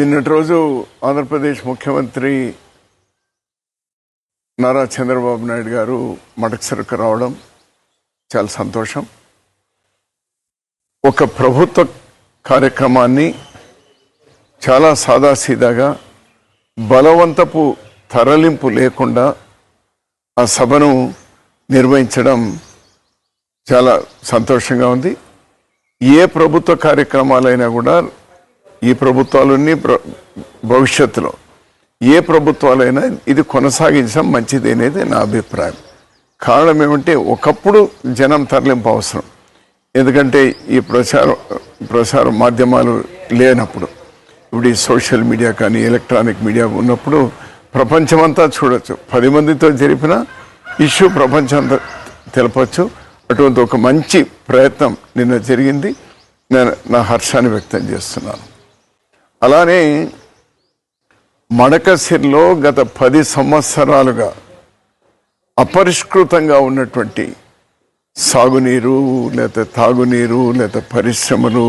నిన్నటి రోజు ఆంధ్రప్రదేశ్ ముఖ్యమంత్రి నారా చంద్రబాబు నాయుడు గారు మడకసిరకు రావడం చాలా సంతోషం. ఒక ప్రభుత్వ కార్యక్రమాన్ని చాలా సాదాసీదాగా బలవంతపు తరలింపు లేకుండా ఆ సభను నిర్వహించడం చాలా సంతోషంగా ఉంది. ఏ ప్రభుత్వ కార్యక్రమాలైనా కూడా ఈ ప్రభుత్వాలన్నీ భవిష్యత్తులో ఏ ప్రభుత్వాలైనా ఇది కొనసాగించడం మంచిది అనేది నా అభిప్రాయం. కారణం ఏమంటే ఒకప్పుడు జనం తరలింపు అవసరం, ఎందుకంటే ఈ ప్రసార మాధ్యమాలు లేనప్పుడు, ఇప్పుడు ఈ సోషల్ మీడియా కానీ ఎలక్ట్రానిక్ మీడియా ఉన్నప్పుడు ప్రపంచమంతా చూడొచ్చు. 10 మందితో జరిపిన ఇష్యూ ప్రపంచమంతా తెలపచ్చు. అటువంటి ఒక మంచి ప్రయత్నం నిన్న జరిగింది. నేను నా హర్షాన్ని వ్యక్తం చేస్తున్నాను. అలానే మడకసిరిలో గత 10 సంవత్సరాలుగా అపరిష్కృతంగా ఉన్నటువంటి సాగునీరు లేదా తాగునీరు లేదా పరిశ్రమలు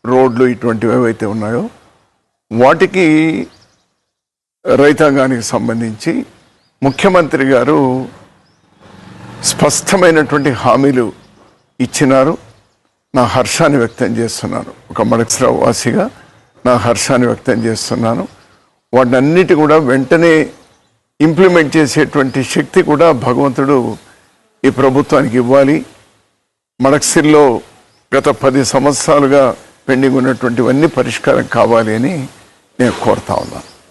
రోడ్లు ఇటువంటివి ఏవైతే ఉన్నాయో వాటికి రైతాంగానికి సంబంధించి ముఖ్యమంత్రి గారు స్పష్టమైనటువంటి హామీలు ఇచ్చినారు. నా హర్షాన్ని వ్యక్తం చేస్తున్నాను. ఒక మడకసిర వాసిగా నా హర్షాన్ని వ్యక్తం చేస్తున్నాను. వాటినన్నిటి కూడా వెంటనే ఇంప్లిమెంట్ చేసేటువంటి శక్తి కూడా భగవంతుడు ఈ ప్రభుత్వానికి ఇవ్వాలి. మడకసిరిలో గత 10 సంవత్సరాలుగా పెండింగ్ ఉన్నటువంటివన్నీ పరిష్కారం కావాలి అని నేను కోరుతా ఉన్నాను.